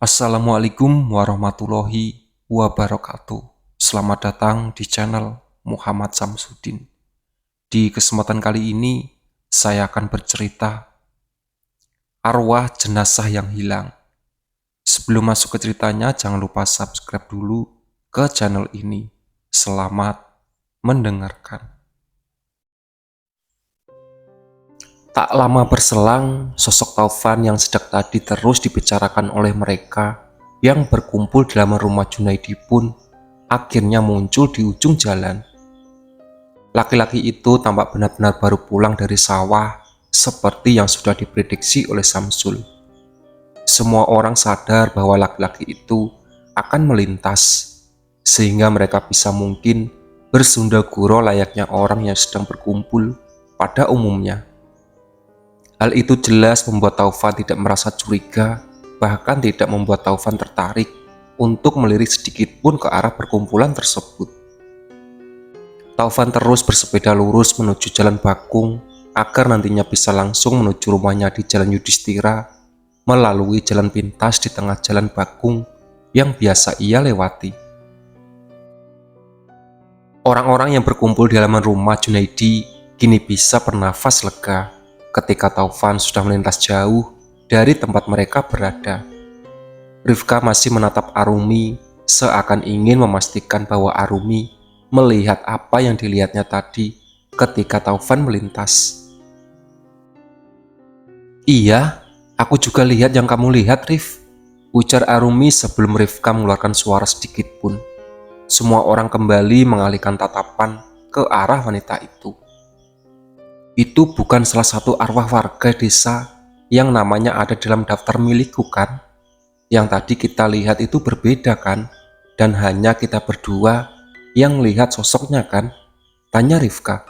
Assalamualaikum warahmatullahi wabarakatuh. Selamat datang di channel Muhammad Samsudin. Di kesempatan kali ini, saya akan bercerita arwah jenazah yang hilang. Sebelum masuk ke ceritanya, jangan lupa subscribe dulu ke channel ini. Selamat mendengarkan. Tak lama berselang, sosok Taufan yang sejak tadi terus dibicarakan oleh mereka yang berkumpul di halaman rumah Junaidi pun akhirnya muncul di ujung jalan. Laki-laki itu tampak benar-benar baru pulang dari sawah seperti yang sudah diprediksi oleh Samsul. Semua orang sadar bahwa laki-laki itu akan melintas, sehingga mereka bisa mungkin bersunda gurau layaknya orang yang sedang berkumpul pada umumnya. Hal itu jelas membuat Taufan tidak merasa curiga, bahkan tidak membuat Taufan tertarik untuk melirik sedikit pun ke arah perkumpulan tersebut. Taufan terus bersepeda lurus menuju Jalan Bakung agar nantinya bisa langsung menuju rumahnya di Jalan Yudhistira melalui jalan pintas di tengah Jalan Bakung yang biasa ia lewati. Orang-orang yang berkumpul di halaman rumah Junaidi kini bisa bernafas lega ketika Taufan sudah melintas jauh dari tempat mereka berada. Rifka masih menatap Arumi seakan ingin memastikan bahwa Arumi melihat apa yang dilihatnya tadi ketika Taufan melintas. "Iya, aku juga lihat yang kamu lihat, Rif," ujar Arumi sebelum Rifka mengeluarkan suara sedikit pun. Semua orang kembali mengalihkan tatapan ke arah wanita itu. "Itu bukan salah satu arwah warga desa yang namanya ada dalam daftar milikku kan? Yang tadi kita lihat itu berbeda kan? Dan hanya kita berdua yang lihat sosoknya kan?" tanya Rifka.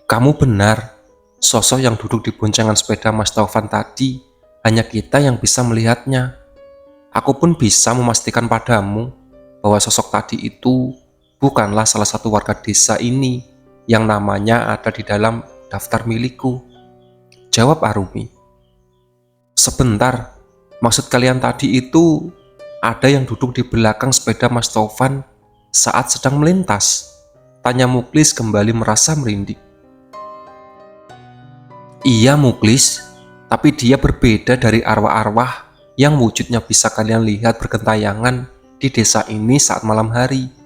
Kamu benar. Sosok yang duduk di boncengan sepeda Mas Taufan tadi hanya kita yang bisa melihatnya. Aku pun bisa memastikan padamu bahwa sosok tadi itu bukanlah salah satu warga desa ini yang namanya ada di dalam daftar milikku, jawab Arumi. "Sebentar, maksud kalian tadi itu ada yang duduk di belakang sepeda Mas Taufan saat sedang melintas?" tanya Muklis kembali merasa merinding. "Iya Muklis, tapi dia berbeda dari arwah-arwah yang wujudnya bisa kalian lihat bergentayangan di desa ini saat malam hari.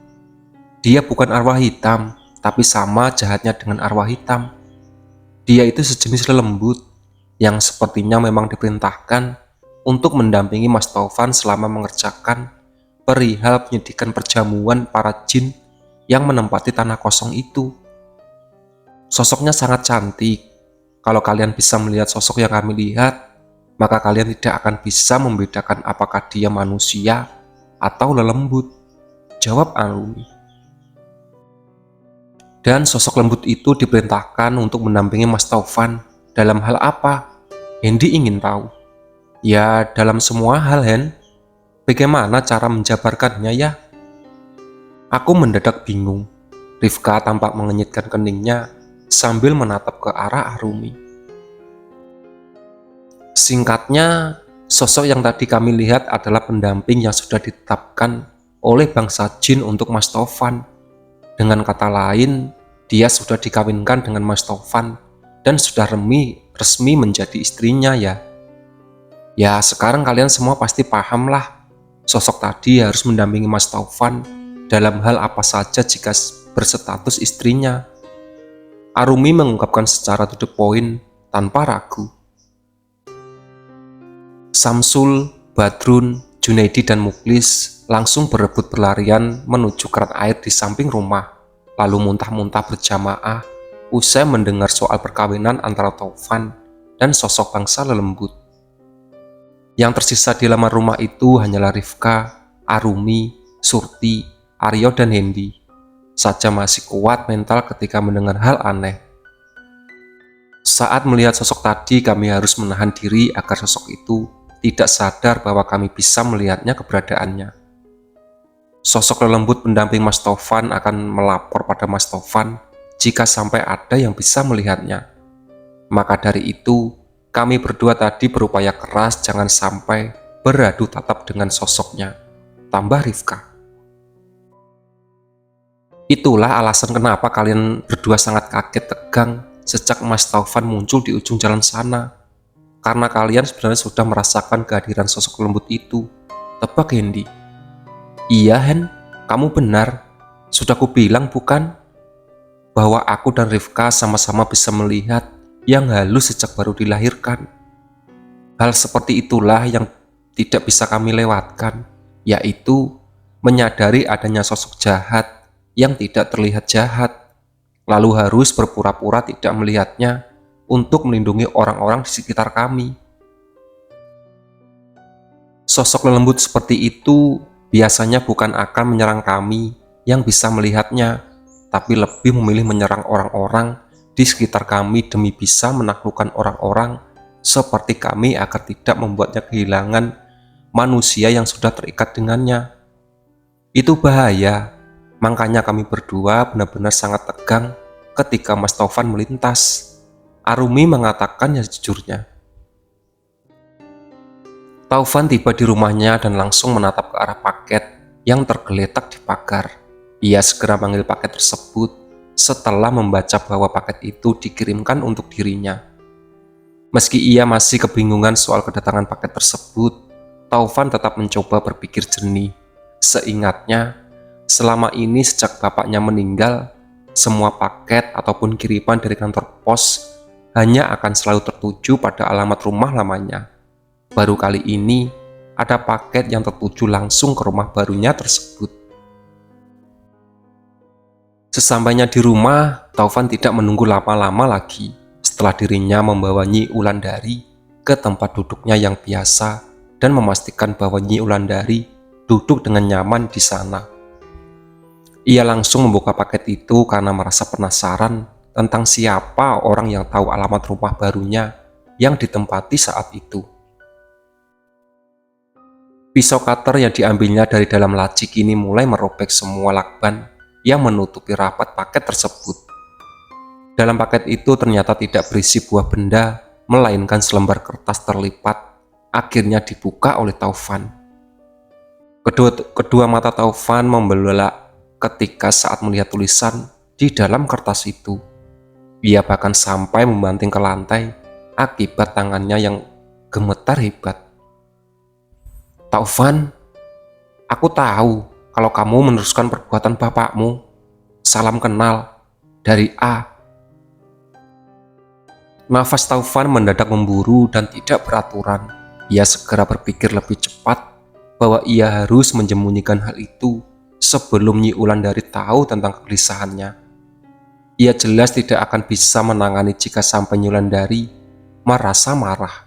Dia bukan arwah hitam, tapi sama jahatnya dengan arwah hitam. Dia itu sejenis lelembut yang sepertinya memang diperintahkan untuk mendampingi Mas Taufan selama mengerjakan perihal penyidikan perjamuan para jin yang menempati tanah kosong itu. Sosoknya sangat cantik. Kalau kalian bisa melihat sosok yang kami lihat, maka kalian tidak akan bisa membedakan apakah dia manusia atau lelembut," jawab Arumi. "Dan sosok lembut itu diperintahkan untuk mendampingi Mas Taufan dalam hal apa?" Hendy ingin tahu. "Ya, dalam semua hal, Hen. Bagaimana cara menjabarkannya ya?" Aku mendadak bingung. Rifka tampak mengenyitkan keningnya sambil menatap ke arah Arumi. "Singkatnya, sosok yang tadi kami lihat adalah pendamping yang sudah ditetapkan oleh bangsa jin untuk Mas Taufan. Dengan kata lain, dia sudah dikawinkan dengan Mas Taufan dan sudah resmi menjadi istrinya ya. Ya, sekarang kalian semua pasti paham lah. Sosok tadi harus mendampingi Mas Taufan dalam hal apa saja jika berstatus istrinya," Arumi mengungkapkan secara to the point tanpa ragu. Samsul, Badrun, Junaidi dan Muklis langsung berebut berlarian menuju keran air di samping rumah, lalu muntah-muntah berjamaah usai mendengar soal perkawinan antara Taufan dan sosok bangsa lelembut. Yang tersisa di halaman rumah itu hanyalah Rifka, Arumi, Surti, Aryo dan Hendy saja masih kuat mental ketika mendengar hal aneh. "Saat melihat sosok tadi, kami harus menahan diri agar sosok itu tidak sadar bahwa kami bisa melihatnya keberadaannya. Sosok lelembut pendamping Mas Taufan akan melapor pada Mas Taufan jika sampai ada yang bisa melihatnya. Maka dari itu, Kami berdua tadi berupaya keras jangan sampai beradu tatap dengan sosoknya, tambah Rifka. Itulah alasan kenapa kalian berdua sangat kaget tegang sejak Mas Taufan muncul di ujung jalan sana. Karena kalian sebenarnya sudah merasakan kehadiran sosok lembut itu. Tebak Hendy. Iya Hen, kamu benar. Sudah kubilang bukan? Bahwa aku dan Rifka sama-sama bisa melihat yang halus sejak baru dilahirkan. Hal seperti itulah yang tidak bisa kami lewatkan, yaitu menyadari adanya sosok jahat yang tidak terlihat jahat, lalu harus berpura-pura tidak melihatnya untuk melindungi orang-orang di sekitar kami. Sosok lembut seperti itu biasanya bukan akan menyerang kami yang bisa melihatnya, tapi lebih memilih menyerang orang-orang di sekitar kami demi bisa menaklukkan orang-orang seperti kami agar tidak membuatnya kehilangan manusia yang sudah terikat dengannya. Itu bahaya, makanya kami berdua benar-benar sangat tegang ketika Mas Taufan melintas. Arumi mengatakan yang jujurnya. Taufan tiba di rumahnya dan langsung menatap ke arah paket yang tergeletak di pagar. Ia segera manggil paket tersebut setelah membaca bahwa paket itu dikirimkan untuk dirinya. Meski ia masih kebingungan soal kedatangan paket tersebut, Taufan tetap mencoba berpikir jernih. Seingatnya, selama ini sejak bapaknya meninggal, semua paket ataupun kiriman dari kantor pos hanya akan selalu tertuju pada alamat rumah lamanya. Baru kali ini, ada paket yang tertuju langsung ke rumah barunya tersebut. Sesampainya di rumah, Taufan tidak menunggu lama-lama lagi setelah dirinya membawa Nyi Wulandari ke tempat duduknya yang biasa dan memastikan bahwa Nyi Wulandari duduk dengan nyaman di sana. Ia langsung membuka paket itu karena merasa penasaran tentang siapa orang yang tahu alamat rumah barunya yang ditempati saat itu. Pisau cutter yang diambilnya dari dalam laci kini mulai merobek semua lakban yang menutupi rapat paket tersebut. Dalam paket itu ternyata tidak berisi buah benda, melainkan selembar kertas terlipat, akhirnya dibuka oleh Taufan. Kedua mata Taufan membelalak ketika saat melihat tulisan di dalam kertas itu. Ia bahkan sampai membanting ke lantai akibat tangannya yang gemetar hebat. Taufan, aku tahu kalau kamu meneruskan perbuatan bapakmu. Salam kenal dari A. Nafas Taufan mendadak memburu dan tidak beraturan. Ia segera berpikir lebih cepat bahwa ia harus menyembunyikan hal itu sebelum Nyi Wulandari tahu tentang kegelisahannya. Ia jelas tidak akan bisa menangani jika sampai Nyi Wulandari merasa marah.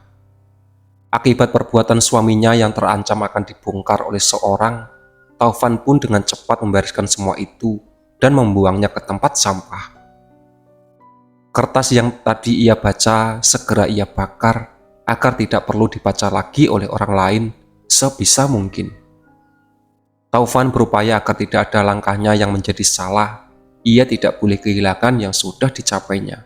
Akibat perbuatan suaminya yang terancam akan dibongkar oleh seorang, Taufan pun dengan cepat membereskan semua itu dan membuangnya ke tempat sampah. Kertas yang tadi ia baca segera ia bakar agar tidak perlu dibaca lagi oleh orang lain sebisa mungkin. Taufan berupaya agar tidak ada langkahnya yang menjadi salah. Ia tidak boleh kehilangan yang sudah dicapainya.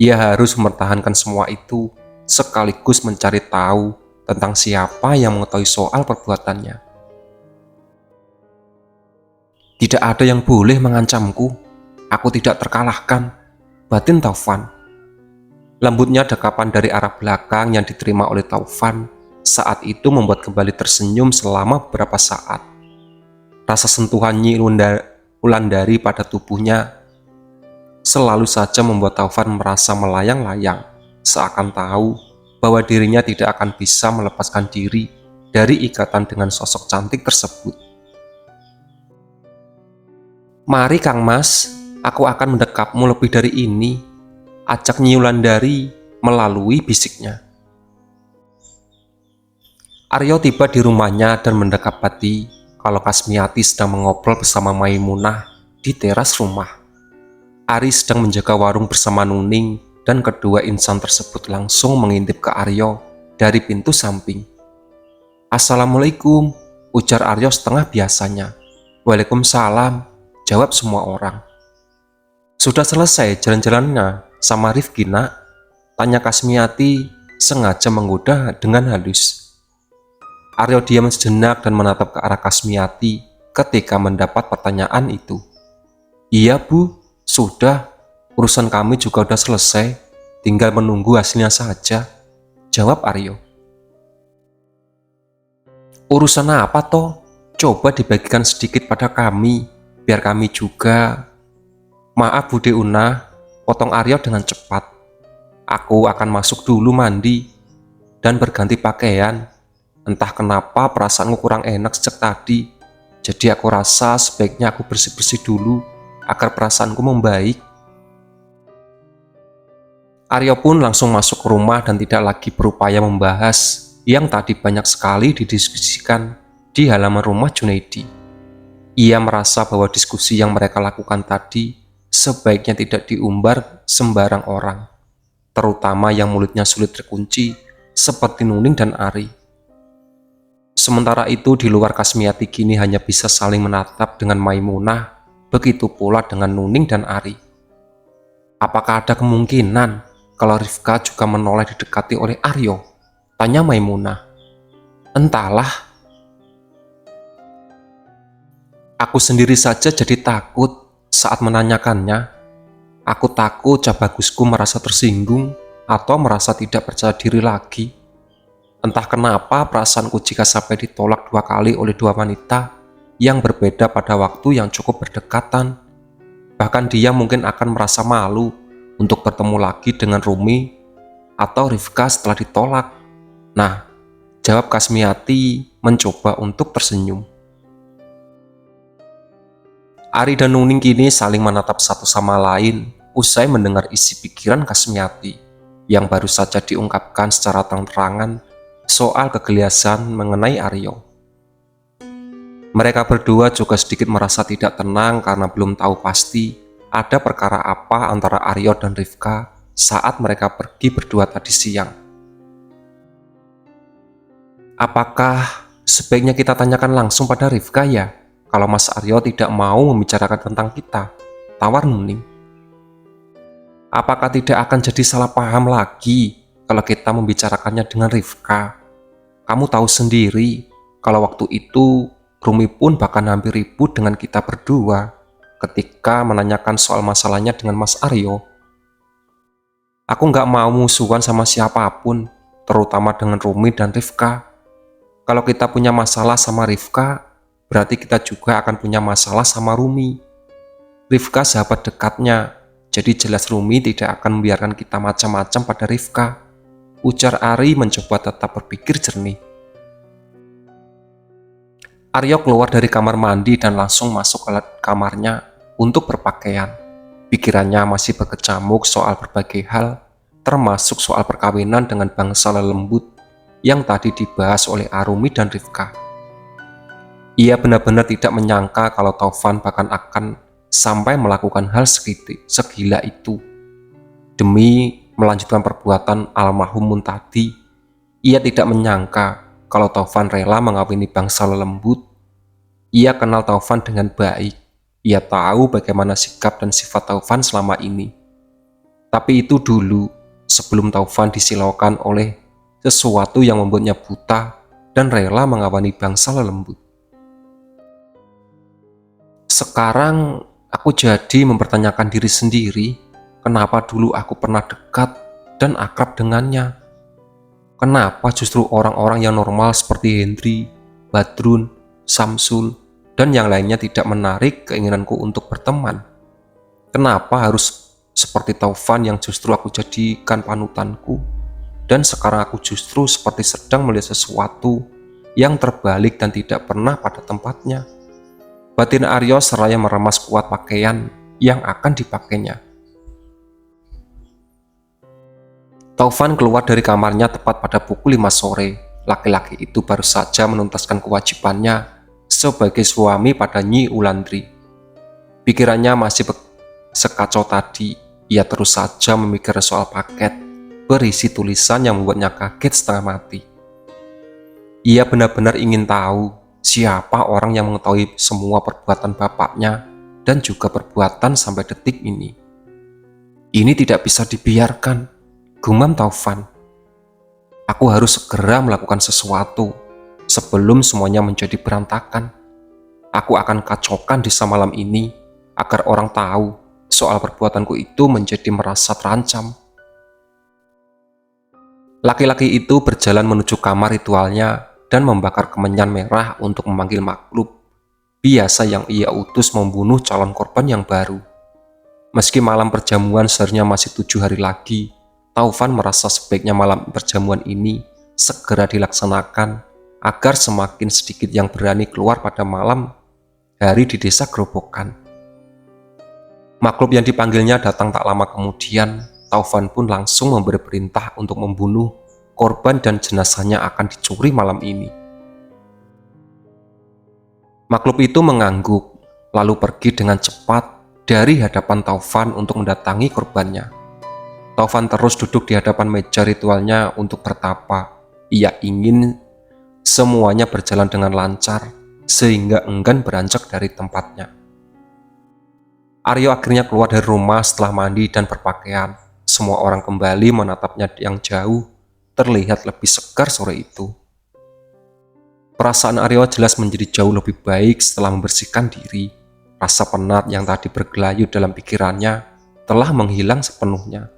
Ia harus mempertahankan semua itu sekaligus mencari tahu tentang siapa yang mengetahui soal perbuatannya. Tidak ada yang boleh mengancamku. Aku tidak terkalahkan, batin Taufan. Lembutnya dekapan dari arah belakang yang diterima oleh Taufan saat itu membuat kembali tersenyum selama beberapa saat. Rasa sentuhan Nyi Wulandari pada tubuhnya selalu saja membuat Taufan merasa melayang-layang, seakan tahu bahwa dirinya tidak akan bisa melepaskan diri dari ikatan dengan sosok cantik tersebut. Mari Kang Mas, aku akan mendekapmu lebih dari ini, ajak Nyi Wulandari melalui bisiknya. Aryo tiba di rumahnya dan mendapati kalau Kasmiati sedang mengobrol bersama Maimunah di teras rumah. Ari sedang menjaga warung bersama Nuning dan kedua insan tersebut langsung mengintip ke Aryo dari pintu samping. Assalamualaikum, ujar Aryo setengah biasanya. Waalaikumsalam, jawab semua orang. Sudah selesai jalan-jalannya sama Rifki, nak? Tanya Kasmiati sengaja menggoda dengan halus. Aryo diam sejenak dan menatap ke arah Kasmiati ketika mendapat pertanyaan itu. Iya Bu, sudah, urusan kami juga udah selesai, tinggal menunggu hasilnya saja, jawab Aryo. Urusan apa toh? Coba dibagikan sedikit pada kami, biar kami juga. Maaf Bude Una, potong Aryo dengan cepat. Aku akan masuk dulu mandi dan berganti pakaian. Entah kenapa perasaanku kurang enak sejak tadi. Jadi aku rasa sebaiknya aku bersih-bersih dulu agar perasaanku membaik. Aryo pun langsung masuk ke rumah dan tidak lagi berupaya membahas yang tadi banyak sekali didiskusikan di halaman rumah Junaidi. Ia merasa bahwa diskusi yang mereka lakukan tadi sebaiknya tidak diumbar sembarang orang, terutama yang mulutnya sulit terkunci seperti Nuning dan Ari. Sementara itu di luar Kasmiati kini hanya bisa saling menatap dengan Maimunah, begitu pula dengan Nuning dan Ari. Apakah ada kemungkinan kalau Rifka juga menoleh didekati oleh Aryo? Tanya Maimunah. Entahlah. Aku sendiri saja jadi takut saat menanyakannya. Aku takut Cabagusku merasa tersinggung atau merasa tidak percaya diri lagi. Entah kenapa perasaanku jika sampai ditolak 2 kali oleh 2 wanita yang berbeda pada waktu yang cukup berdekatan. Bahkan dia mungkin akan merasa malu untuk bertemu lagi dengan Rumi atau Rifka setelah ditolak. Nah, jawab Kasmiati mencoba untuk tersenyum. Ari dan Nuning kini saling menatap satu sama lain usai mendengar isi pikiran Kasmiati yang baru saja diungkapkan secara terang-terangan soal kegelisahan mengenai Aryo. Mereka berdua juga sedikit merasa tidak tenang karena belum tahu pasti ada perkara apa antara Aryo dan Rifka saat mereka pergi berdua tadi siang. Apakah sebaiknya kita tanyakan langsung pada Rifka ya? Kalau Mas Aryo tidak mau membicarakan tentang kita, tawar Nuning. Apakah tidak akan jadi salah paham lagi kalau kita membicarakannya dengan Rifka? Kamu tahu sendiri, kalau waktu itu Rumi pun bahkan hampir ribut dengan kita berdua ketika menanyakan soal masalahnya dengan Mas Aryo. Aku nggak mau musuhan sama siapapun, terutama dengan Rumi dan Rifka. Kalau kita punya masalah sama Rifka, berarti kita juga akan punya masalah sama Rumi. Rifka sahabat dekatnya, jadi jelas Rumi tidak akan membiarkan kita macam-macam pada Rifka, ujar Ari mencoba tetap berpikir jernih. Aryo keluar dari kamar mandi dan langsung masuk ke kamarnya untuk berpakaian. Pikirannya masih berkecamuk soal berbagai hal, termasuk soal perkawinan dengan bangsa lelembut yang tadi dibahas oleh Arumi dan Rifka. Ia benar-benar tidak menyangka kalau Taufan bahkan akan sampai melakukan hal segila itu. Demi melanjutkan perbuatan almarhum tadi, ia tidak menyangka kalau Taufan rela mengawini bangsa lelembut. Ia kenal Taufan dengan baik. Ia tahu bagaimana sikap dan sifat Taufan selama ini. Tapi itu dulu, sebelum Taufan disilaukan oleh sesuatu yang membuatnya buta dan rela mengawani bangsa lelembut. Sekarang aku jadi mempertanyakan diri sendiri, kenapa dulu aku pernah dekat dan akrab dengannya. Kenapa justru orang-orang yang normal seperti Hendri, Badrun, Samsul, dan yang lainnya tidak menarik keinginanku untuk berteman? Kenapa harus seperti Taufan yang justru aku jadikan panutanku, dan sekarang aku justru seperti sedang melihat sesuatu yang terbalik dan tidak pernah pada tempatnya? Batin Aryo seraya meremas kuat pakaian yang akan dipakainya. Taufan keluar dari kamarnya tepat pada pukul 5 sore. Laki-laki itu baru saja menuntaskan kewajibannya sebagai suami pada Nyi Ulandri. Pikirannya masih sekacau tadi. Ia terus saja memikir soal paket berisi tulisan yang membuatnya kaget setengah mati. Ia benar-benar ingin tahu siapa orang yang mengetahui semua perbuatan bapaknya dan juga perbuatan sampai detik ini. Ini tidak bisa dibiarkan. gumam Taufan. Aku harus segera melakukan sesuatu sebelum semuanya menjadi berantakan. Aku akan kacaukan desa malam ini agar orang tahu soal perbuatanku itu menjadi merasa terancam. Laki-laki itu berjalan menuju kamar ritualnya dan membakar kemenyan merah untuk memanggil makhluk biasa yang ia utus membunuh calon korban yang baru. Meski malam perjamuan seharusnya masih 7 hari lagi, Taufan merasa sebaiknya malam perjamuan ini segera dilaksanakan agar semakin sedikit yang berani keluar pada malam hari di desa Grobogan. Makhluk yang dipanggilnya datang tak lama kemudian. Taufan pun langsung memberi perintah untuk membunuh korban dan jenazahnya akan dicuri malam ini. Makhluk itu mengangguk, lalu pergi dengan cepat dari hadapan Taufan untuk mendatangi korbannya. Taufan terus duduk di hadapan meja ritualnya untuk bertapa. Ia ingin semuanya berjalan dengan lancar, sehingga enggan beranjak dari tempatnya. Aryo akhirnya keluar dari rumah setelah mandi dan berpakaian. Semua orang kembali menatapnya yang jauh, terlihat lebih segar sore itu. Perasaan Aryo jelas menjadi jauh lebih baik setelah membersihkan diri. Rasa penat yang tadi bergelayut dalam pikirannya telah menghilang sepenuhnya.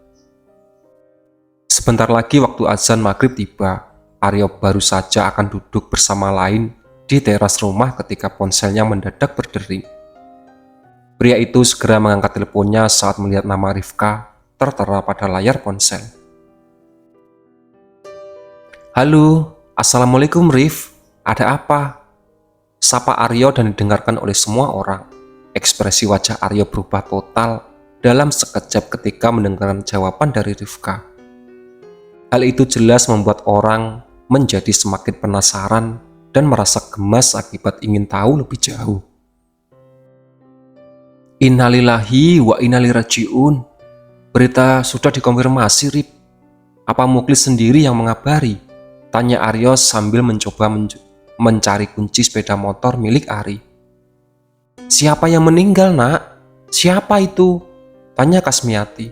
Sebentar lagi waktu azan maghrib tiba. Aryo baru saja akan duduk bersama lain di teras rumah ketika ponselnya mendadak berdering. Pria itu segera mengangkat teleponnya saat melihat nama Rifka tertera pada layar ponsel. "Halo, Assalamualaikum Rif, ada apa?" Sapa Aryo dan didengarkan oleh semua orang. Ekspresi wajah Aryo berubah total dalam sekejap ketika mendengarkan jawaban dari Rifka. Hal itu jelas membuat orang menjadi semakin penasaran dan merasa gemas akibat ingin tahu lebih jauh. Innalillahi wa inna ilaihi raji'un. Berita sudah dikonfirmasi, Rip. Apa Muklis sendiri yang mengabari? Tanya Aryo sambil mencoba mencari kunci sepeda motor milik Ari. Siapa yang meninggal, Nak? Siapa itu? Tanya Kasmiati.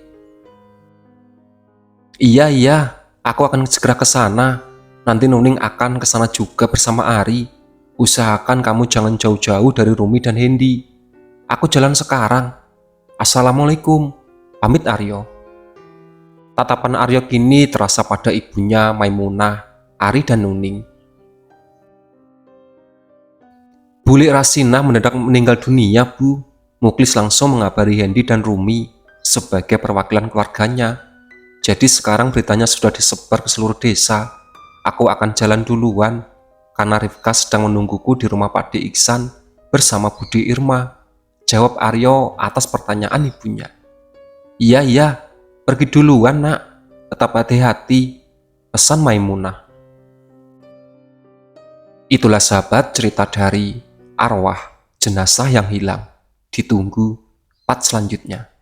Iya, aku akan segera ke sana. Nanti Nuning akan ke sana juga bersama Ari. Usahakan kamu jangan jauh-jauh dari Rumi dan Hendy. Aku jalan sekarang. Assalamualaikum. Pamit Aryo. Tatapan Aryo kini terasa pada ibunya Maimunah, Ari dan Nuning. Bule Rasina mendadak meninggal dunia, Bu. Muklis langsung mengabari Hendy dan Rumi sebagai perwakilan keluarganya. Jadi sekarang beritanya sudah disebar ke seluruh desa. Aku akan jalan duluan, karena Rifka sedang menungguku di rumah Pak D. Iksan bersama Budi Irma. Jawab Aryo atas pertanyaan ibunya. Iya, pergi duluan, Nak. Tetap hati-hati, pesan Maimunah. Itulah sahabat cerita dari Arwah Jenazah yang Hilang. Ditunggu part selanjutnya.